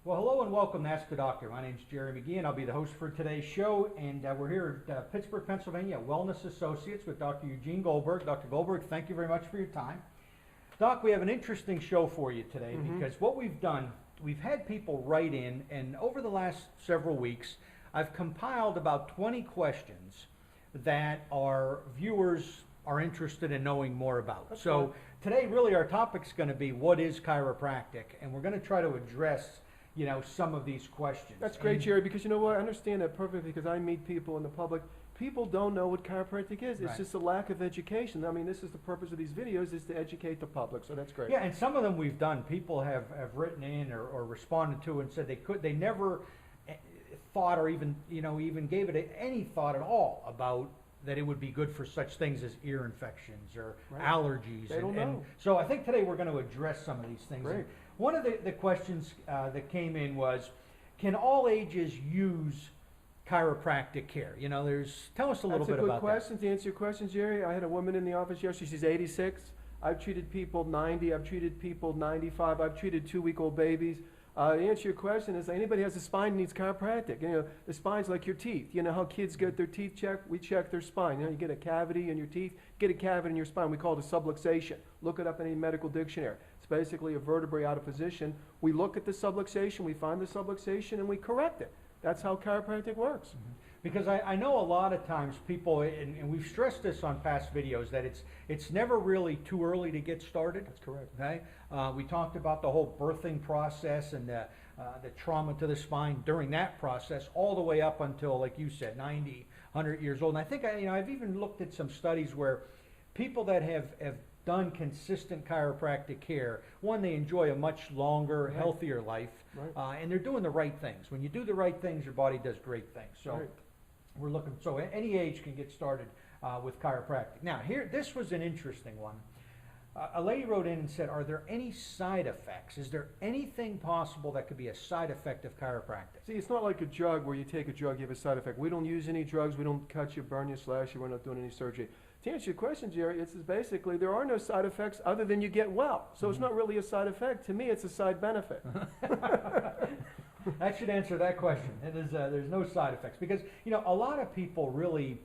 Well, hello and welcome to Ask the Doctor. My name is Jerry McGee, and I'll be the host for today's show. And we're here at Pittsburgh, Pennsylvania, Wellness Associates with Dr. Eugene Goldberg. Dr. Goldberg, thank you very much for your time. Doc, we have an interesting show for you today because what we've done, we've had people write in, and over the last several weeks, I've compiled about 20 questions that our viewers are interested in knowing more about. That's so fine. today, really, our topic's going to be what is chiropractic, and we're going to try to address some of these questions. That's great, Jerry, because you know what? I understand that perfectly because I meet people in the public. People don't know what chiropractic is. It's Right. just a lack of education. I mean, this is the purpose of these videos, is to educate the public, so that's great. Yeah, and some of them we've done. People have written in or responded to and said they never thought or even gave it any thought at all about that it would be good for such things as ear infections or Right. allergies. They don't know. So I think today we're going to address some of these things. Great. And one of the questions that came in was, can all ages use chiropractic care? Tell us a little bit about That's a good question. To answer your question, Jerry, I had a woman in the office yesterday. She's 86. I've treated people 90. I've treated people 95. I've treated 2-week-old babies. To answer your question is, anybody who has a spine needs chiropractic. The spine's like your teeth. You know how kids get their teeth checked? We check their spine. You get a cavity in your teeth, get a cavity in your spine. We call it a subluxation. Look it up in any medical dictionary. It's basically a vertebrae out of position. We look at the subluxation, we find the subluxation, and we correct it. That's how chiropractic works. Because I know a lot of times people, and we've stressed this on past videos, that it's never really too early to get started. That's correct. Okay, we talked about the whole birthing process and the trauma to the spine during that process, all the way up until, like you said, 90, 100 years old. And I think I've even looked at some studies where people that have done consistent chiropractic care, one, they enjoy a much longer, Right. healthier life, Right. and they're doing the right things. When you do the right things, your body does great things. So. Right. We're looking, so any age can get started with chiropractic. Now, this was an interesting one. A lady wrote in and said, are there any side effects? Is there anything possible that could be a side effect of chiropractic? See, it's not like a drug where you take a drug, you have a side effect. We don't use any drugs. We don't cut you, burn you, slash you. We're not doing any surgery. To answer your question, Jerry, it's basically there are no side effects other than you get well. So it's not really a side effect. To me, it's a side benefit. That should answer that question. It is, there's no side effects because a lot of people really,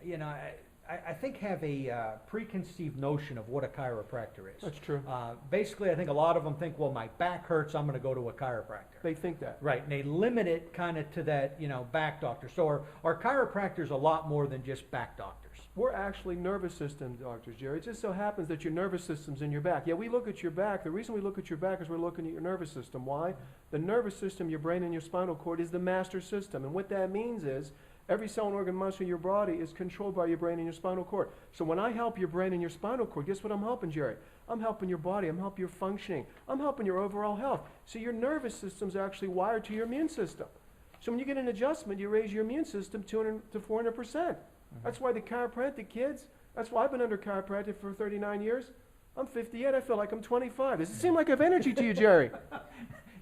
I think have a preconceived notion of what a chiropractor is. That's true. Basically, I think a lot of them think, well, my back hurts, I'm going to go to a chiropractor. They think that. Right, and they limit it kind of to that, back doctor. So our chiropractors a lot more than just back doctors. We're actually nervous system doctors, Jerry. It just so happens that your nervous system's in your back. Yeah, we look at your back. The reason we look at your back is we're looking at your nervous system. Why? The nervous system, your brain and your spinal cord, is the master system. And what that means is every cell and organ muscle in your body is controlled by your brain and your spinal cord. So when I help your brain and your spinal cord, guess what I'm helping, Jerry? I'm helping your body. I'm helping your functioning. I'm helping your overall health. So your nervous system's actually wired to your immune system. So when you get an adjustment, you raise your immune system 200 to 400%. That's why the chiropractic kids, that's why I've been under chiropractic for 39 years. I'm 58, I feel like I'm 25. Does it seem like I have energy to you, Jerry?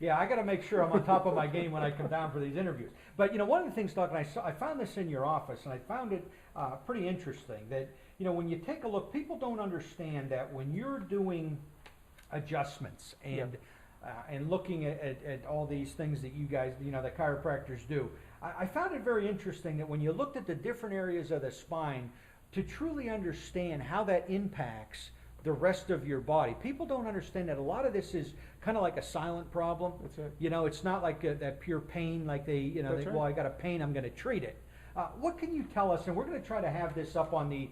Yeah, I got to make sure I'm on top of my game when I come down for these interviews. But one of the things, Doc, and I found this in your office, and I found it pretty interesting that when you take a look, people don't understand that when you're doing adjustments and looking at all these things that you guys, the chiropractors do. I found it very interesting that when you looked at the different areas of the spine, to truly understand how that impacts the rest of your body. People don't understand that a lot of this is kind of like a silent problem. That's it. It's not like that pure pain, like well, I got a pain, I'm going to treat it. What can you tell us? And we're going to try to have this up on the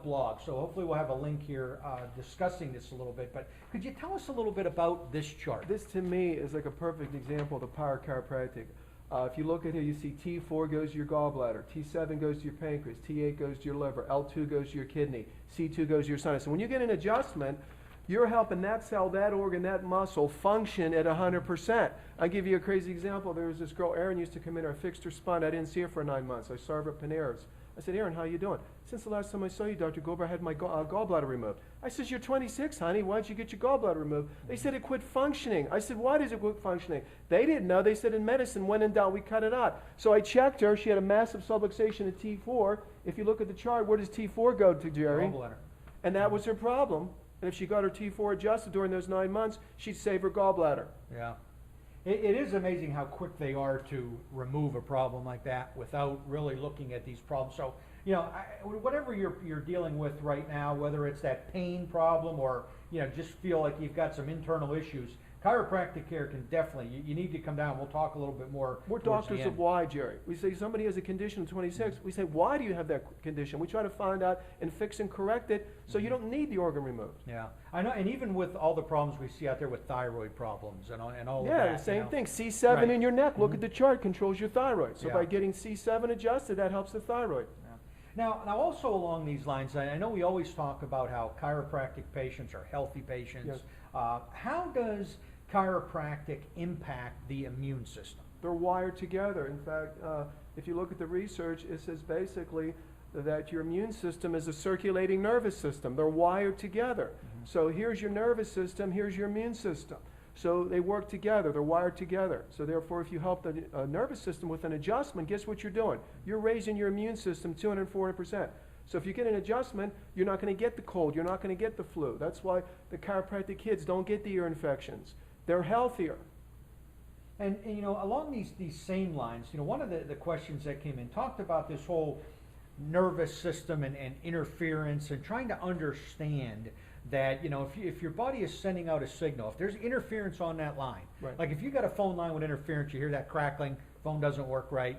blog. So hopefully we'll have a link here discussing this a little bit. But could you tell us a little bit about this chart? This to me is like a perfect example of the power of chiropractic. If you look at here, you see T4 goes to your gallbladder, T7 goes to your pancreas, T8 goes to your liver, L2 goes to your kidney, C2 goes to your sinus. And when you get an adjustment, you're helping that cell, that organ, that muscle function at 100%. I'll give you a crazy example. There was this girl, Erin, used to come in, I fixed her spine. I didn't see her for 9 months. I saw her at Panera's. I said, Erin, how you doing? Since the last time I saw you, Dr. Goldberg, I had my gallbladder removed. I said, you're 26, honey. Why don't you get your gallbladder removed? They said it quit functioning. I said, why does it quit functioning? They didn't know. They said in medicine, when in doubt, we cut it out. So I checked her. She had a massive subluxation at T4. If you look at the chart, where does T4 go to, Jerry? Gallbladder. And that was her problem. And if she got her T4 adjusted during those 9 months, she'd save her gallbladder. Yeah. It is amazing how quick they are to remove a problem like that without really looking at these problems. So, you know, whatever you're dealing with right now, whether it's that pain problem or, you know, just feel like you've got some internal issues, chiropractic care can definitely, you need to come down. We'll talk a little bit more. We're doctors of why, Jerry. We say somebody has a condition in 26, we say, why do you have that condition? We try to find out and fix and correct it so you don't need the organ removed. Yeah, I know, and even with all the problems we see out there with thyroid problems and all of that. Yeah, same thing. C7 Right. in your neck, look at the chart, controls your thyroid. So Yeah. by getting C7 adjusted, that helps the thyroid. Now also along these lines, I know we always talk about how chiropractic patients are healthy patients. Yes. How does chiropractic impact the immune system? They're wired together. In fact, if you look at the research, it says basically that your immune system is a circulating nervous system. They're wired together. So here's your nervous system, here's your immune system. So they work together, they're wired together. So therefore, if you help the nervous system with an adjustment, guess what you're doing? You're raising your immune system 200, 400%. So if you get an adjustment, you're not going to get the cold, you're not going to get the flu. That's why the chiropractic kids don't get the ear infections. They're healthier. And you know, along these same lines, you know, one of the questions that came in talked about this whole nervous system and interference and trying to understand that, you know, if your body is sending out a signal, if there's interference on that line, Right. like if you got a phone line with interference, you hear that crackling, phone doesn't work right,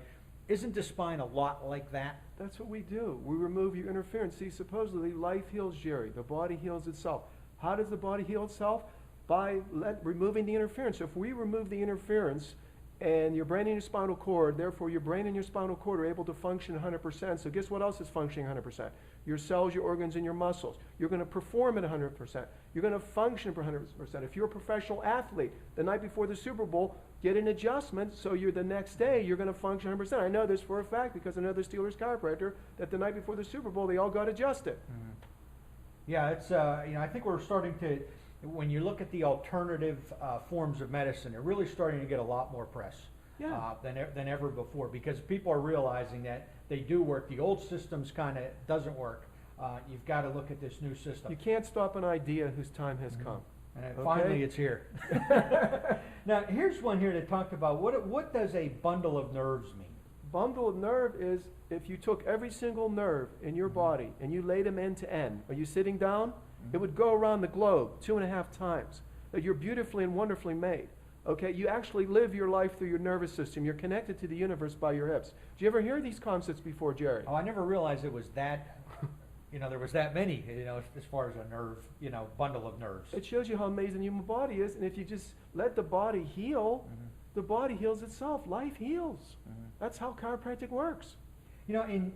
isn't the spine a lot like that? That's what we do. We remove your interference. See, supposedly life heals, Jerry. The body heals itself. How does the body heal itself? By removing the interference. So if we remove the interference and your brain and your spinal cord, therefore your brain and your spinal cord are able to function 100%. So guess what else is functioning 100%? Your cells, your organs, and your muscles. You're going to perform at 100%. You're going to function for 100%. If you're a professional athlete, the night before the Super Bowl, get an adjustment so you're the next day you're going to function 100%. I know this for a fact because I know the Steelers chiropractor that the night before the Super Bowl they all got adjusted. Yeah, it's you know, I think we're starting to, when you look at the alternative forms of medicine, they're really starting to get a lot more press than ever before, because people are realizing that they do work. The old systems kind of doesn't work. You've got to look at this new system. You can't stop an idea whose time has come. And finally it's here. Now here's one here that talked about what does a bundle of nerves mean? Bundle of nerve is if you took every single nerve in your body and you laid them end to end. Are you sitting down? It would go around the globe 2.5 times. That you're beautifully and wonderfully made. Okay, you actually live your life through your nervous system. You're connected to the universe by your hips. Did you ever hear these concepts before, Jerry? Oh, I never realized it was that. You know, there was that many. You know, as far as a nerve, you know, bundle of nerves. It shows you how amazing the human body is, and if you just let the body heal, the body heals itself. Life heals. That's how chiropractic works. You know, and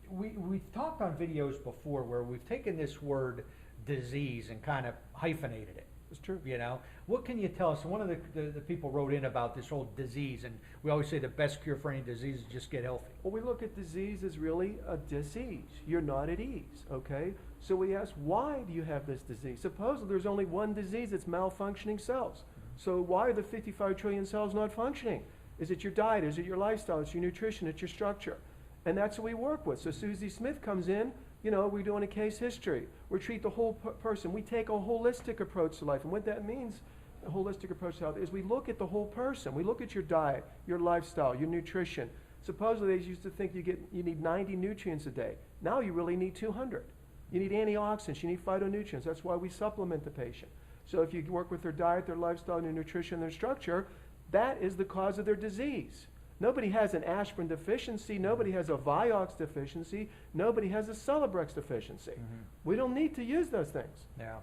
we've talked on videos before where we've taken this word disease and kind of hyphenated it. It's true. You know, what can you tell us? One of the people wrote in about this whole disease, and we always say the best cure for any disease is just get healthy. Well, we look at disease as really a disease. You're not at ease, okay? So we ask, why do you have this disease? Supposedly there's only one disease, it's malfunctioning cells. So why are the 55 trillion cells not functioning? Is it your diet? Is it your lifestyle? It's your nutrition? It's your structure? And that's what we work with. So Susie Smith comes in, you know, we're doing a case history. We treat the whole person. We take a holistic approach to life. And what that means, a holistic approach to health, is we look at the whole person. We look at your diet, your lifestyle, your nutrition. Supposedly they used to think you need 90 nutrients a day. Now you really need 200. You need antioxidants, you need phytonutrients. That's why we supplement the patient. So if you work with their diet, their lifestyle, their nutrition, their structure, that is the cause of their disease. Nobody has an aspirin deficiency. Nobody has a Vioxx deficiency. Nobody has a Celebrex deficiency. We don't need to use those things. Yeah.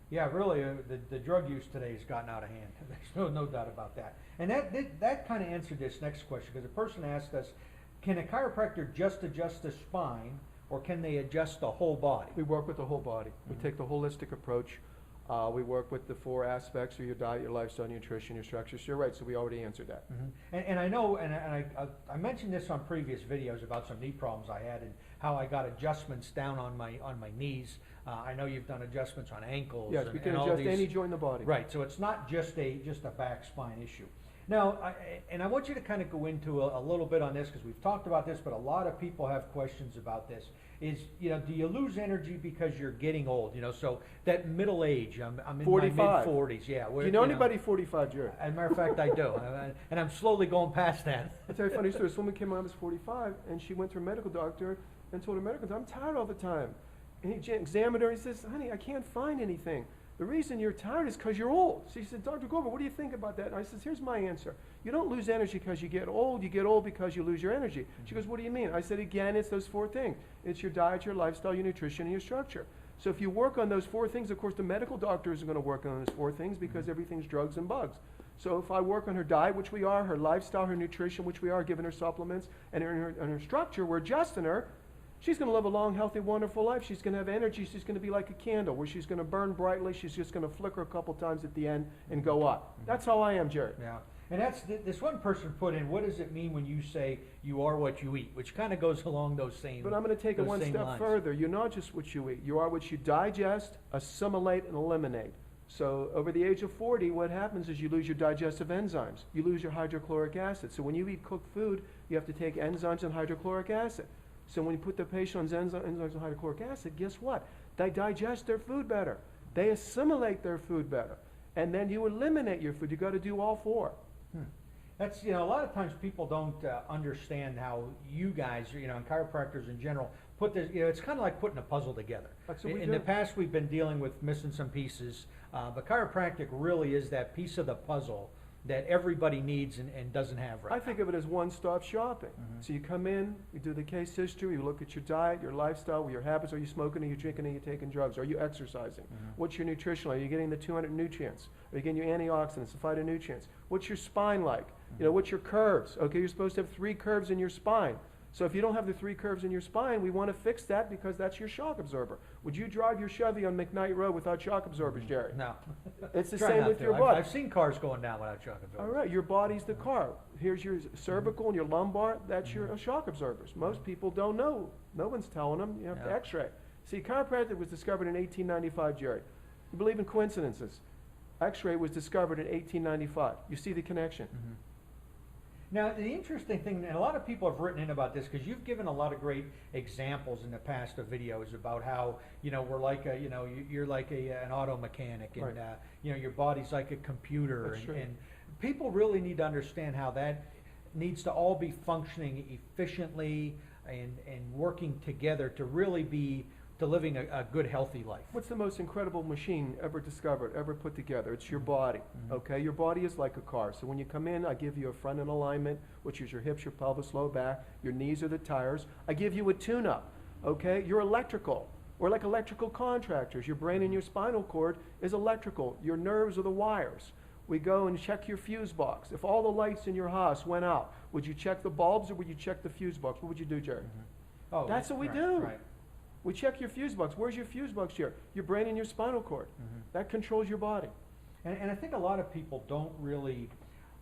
Yeah, really, the drug use today has gotten out of hand. There's no doubt about that. And that kind of answered this next question, because a person asked us, can a chiropractor just adjust the spine, or can they adjust the whole body? We work with the whole body. We take the holistic approach. We work with the 4 aspects of your diet, your lifestyle, nutrition, your structure. So you're right, so we already answered that. And I know, and I mentioned this on previous videos about some knee problems I had and how I got adjustments down on my knees. I know you've done adjustments on ankles. Yes, we can adjust any joint in the body. Right, so it's not just a back spine issue. Now, I want you to kind of go into a little bit on this, because we've talked about this, but a lot of people have questions about this, is, you know, do you lose energy because you're getting old? You know, so that middle age, I'm in 45. my mid-40s, yeah. Do you know anybody 45, Jerry? As a matter of fact, I do, and I'm slowly going past that. I'll tell you a funny story. This woman came when I was 45, and she went to her medical doctor and told her medical doctor, I'm tired all the time. And he examined her and he says, honey, I can't find anything. The reason you're tired is because you're old. She said, Dr. Goldberg, what do you think about that? And I said, here's my answer. You don't lose energy because you get old because you lose your energy. She goes, what do you mean? I said, again, it's those 4 things. It's your diet, your lifestyle, your nutrition, and your structure. So if you work on those 4 things, of course, the medical doctor isn't going to work on those 4 things because everything's drugs and bugs. So if I work on her diet, which we are, her lifestyle, her nutrition, which we are, giving her supplements, and her structure, we're adjusting her, she's going to live a long, healthy, wonderful life. She's going to have energy. She's going to be like a candle where she's going to burn brightly. She's just going to flicker a couple times at the end and go up. That's how I am, Jerry. Yeah. And that's this one person put in, what does it mean when you say you are what you eat? Which kind of goes along those same But I'm going to take it one step lines. further. You're not just what you eat. You are what you digest, assimilate, and eliminate. So over the age of 40, what happens is you lose your digestive enzymes. You lose your hydrochloric acid. So when you eat cooked food, you have to take enzymes and hydrochloric acid. So when you put the patient on enzymes and hydrochloric acid, guess what? They digest their food better. They assimilate their food better. And then you eliminate your food. You've got to do all 4. That's, you know, a lot of times people don't understand how you guys, you know, and chiropractors in general, put this, you know, it's kind of like putting a puzzle together. That's what we In do. the past, we've been dealing with missing some pieces, but chiropractic really is that piece of the puzzle that everybody needs and doesn't have right I think of it as one-stop shopping. So you come in, you do the case history, you look at your diet, your lifestyle, your habits. Are you smoking? Are you drinking? Are you taking drugs? Are you exercising? What's your nutrition? Are you getting the 200 nutrients? Are you getting your antioxidants, the phytonutrients? What's your spine like? You know, what's your curves? Okay, you're supposed to have 3 curves in your spine. So if you don't have the 3 curves in your spine, we want to fix that because that's your shock absorber. Would you drive your Chevy on McKnight Road without shock absorbers, Jerry? No. It's the Try same not with to. your body. I've seen cars going down without shock All absorbers. right, your body's the car. Here's your cervical and your lumbar. That's your shock absorbers. Most people don't know. No one's telling them. You have to Yeah. X-ray. See, chiropractic was discovered in 1895, Jerry. You believe in coincidences? X-ray was discovered in 1895. You see the connection. Now, the interesting thing, and a lot of people have written in about this because you've given a lot of great examples in the past of videos about how, you know, we're like a, you know, you're like an auto mechanic and, Right. you know, your body's like a computer. That's true. And people really need to understand how that needs to all be functioning efficiently and working together to really be to living a good, healthy life. What's the most incredible machine ever discovered, ever put together? It's your body, okay? Your body is like a car. So when you come in, I give you a front end alignment, which is your hips, your pelvis, low back. Your knees are the tires. I give you a tune-up, okay? You're electrical. We're like electrical contractors. Your brain and your spinal cord is electrical. Your nerves are the wires. We go and check your fuse box. If all the lights in your house went out, would you check the bulbs or would you check the fuse box? What would you do, Jerry? Oh, That's what we right, do. Right. We check your fuse box. Where's your fuse box here? Your brain and your spinal cord. That controls your body. And I think a lot of people don't really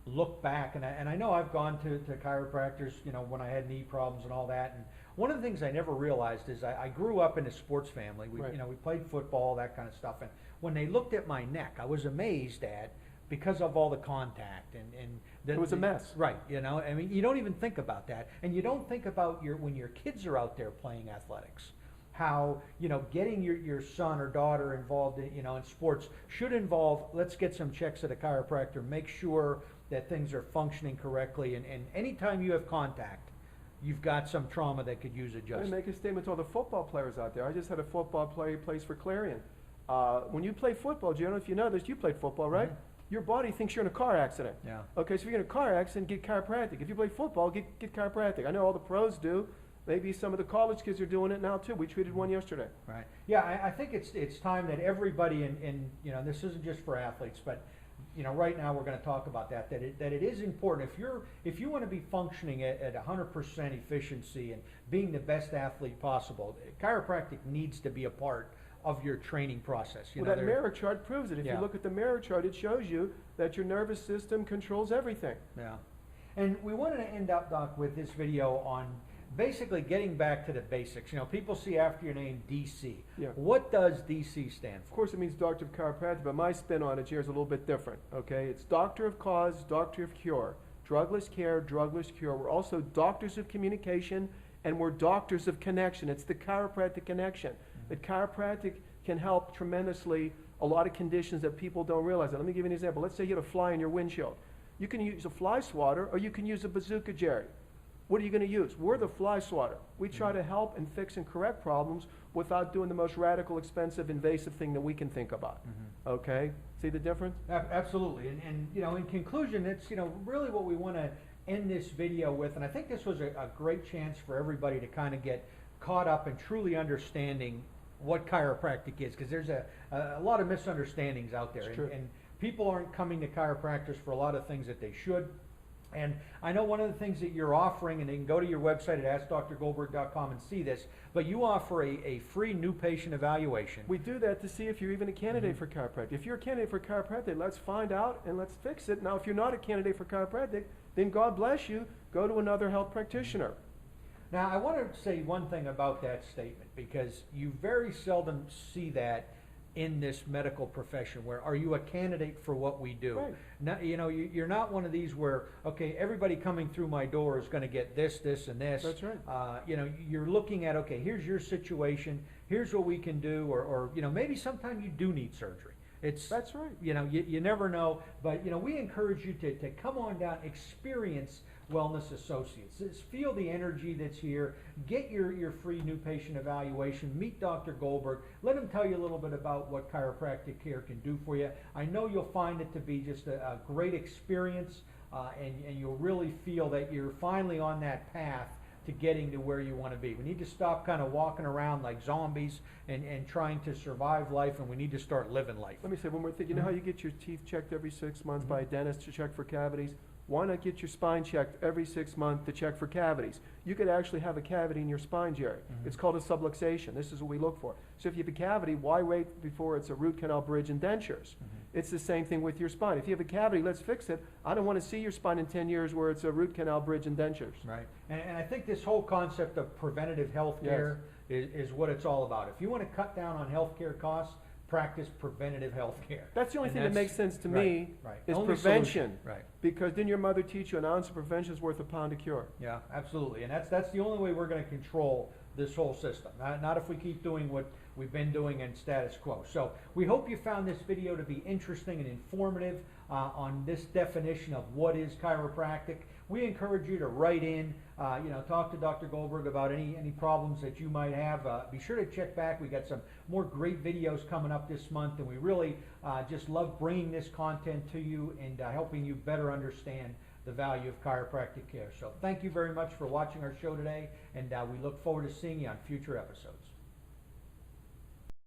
look back, and I know I've gone to chiropractors, you know, when I had knee problems and all that, and one of the things I never realized is I grew up in a sports family. We, Right. you know, we played football, that kind of stuff, and when they looked at my neck, I was amazed at, because of all the contact and It was a mess. Right, you know, I mean, you don't even think about that, and you don't think about when your kids are out there playing athletics. How, you know, getting your son or daughter involved in, you know, in sports should involve, let's get some checks at a chiropractor, make sure that things are functioning correctly, and anytime you have contact, you've got some trauma that could use I adjustment. make a statement to all the football players out there. I just had a football player who plays for Clarion. When you play football, Jay, I don't know if you know this, you played football, right? Your body thinks you're in a car accident. Yeah. Okay, so if you're in a car accident, get chiropractic. If you play football, get chiropractic. I know all the pros do. Maybe some of the college kids are doing it now too. We treated one yesterday. Right. Yeah, I think it's time that everybody in you know, this isn't just for athletes, but you know, right now we're going to talk about that it is important if you want to be functioning at 100% efficiency and being the best athlete possible, chiropractic needs to be a part of your training process. You Well, know, that mirror chart proves it. If Yeah. you look at the mirror chart, it shows you that your nervous system controls everything. Yeah. And we wanted to end up, Doc, with this video on basically getting back to the basics. You know, people see after your name DC. Yeah. What does DC stand Of for? course, it means doctor of chiropractic, but my spin on it here is a little bit different. Okay, it's doctor of cause, doctor of cure, drugless care, drugless cure. We're also doctors of communication and we're doctors of connection. It's the chiropractic connection. That chiropractic can help tremendously a lot of conditions that people don't realize. Let me give you an example. Let's say you had a fly in your windshield. You can use a fly swatter or you can use a bazooka, Jerry. What are you going to use? We're the fly swatter. We try to help and fix and correct problems without doing the most radical, expensive, invasive thing that we can think about. Okay? See the difference? Absolutely. And you know, in conclusion, it's, you know, really what we want to end this video with, and I think this was a great chance for everybody to kind of get caught up in truly understanding what chiropractic is, because there's a lot of misunderstandings out there, and people aren't coming to chiropractors for a lot of things that they should. And I know one of the things that you're offering, and they can go to your website at AskDrGoldberg.com and see this, but you offer a free new patient evaluation. We do that to see if you're even a candidate for chiropractic. If you're a candidate for chiropractic, let's find out and let's fix it. Now, if you're not a candidate for chiropractic, then God bless you, go to another health practitioner. Now, I want to say one thing about that statement, because you very seldom see that in this medical profession, where are you a candidate for what we do? Right. Now, you know, you're not one of these where, okay, everybody coming through my door is going to get this, this, and this. That's right. You know, you're looking at, okay, here's your situation, here's what we can do, or you know, maybe sometime you do need surgery. That's right. You know, you never know, but you know, we encourage you to come on down, experience Wellness Associates. Just feel the energy that's here. Get your free new patient evaluation. Meet Dr. Goldberg. Let him tell you a little bit about what chiropractic care can do for you. I know you'll find it to be just a great experience, and you'll really feel that you're finally on that path to getting to where you want to be. We need to stop kind of walking around like zombies and trying to survive life, and we need to start living life. Let me say one more thing. You know how you get your teeth checked every 6 months by a dentist to check for cavities? Why not get your spine checked every 6 months to check for cavities? You could actually have a cavity in your spine, Jerry. It's called a subluxation. This is what we look for. So if you have a cavity, why wait before it's a root canal, bridge, and dentures? It's the same thing with your spine. If you have a cavity, let's fix it. I don't want to see your spine in 10 years where it's a root canal, bridge, and dentures. Right. And I think this whole concept of preventative health care is what it's all about. If you want to cut down on health care costs, practice preventative health care. That's the only thing that makes sense to me is Only prevention. solution. Right. Because didn't your mother teach you an ounce of prevention is worth a pound of cure? Yeah, absolutely. And that's the only way we're going to control this whole system. Not if we keep doing what we've been doing in status quo. So we hope you found this video to be interesting and informative on this definition of what is chiropractic. We encourage you to write in, you know, talk to Dr. Goldberg about any problems that you might have. Be sure to check back. We got some more great videos coming up this month, and we really just love bringing this content to you and helping you better understand the value of chiropractic care. So thank you very much for watching our show today, and we look forward to seeing you on future episodes.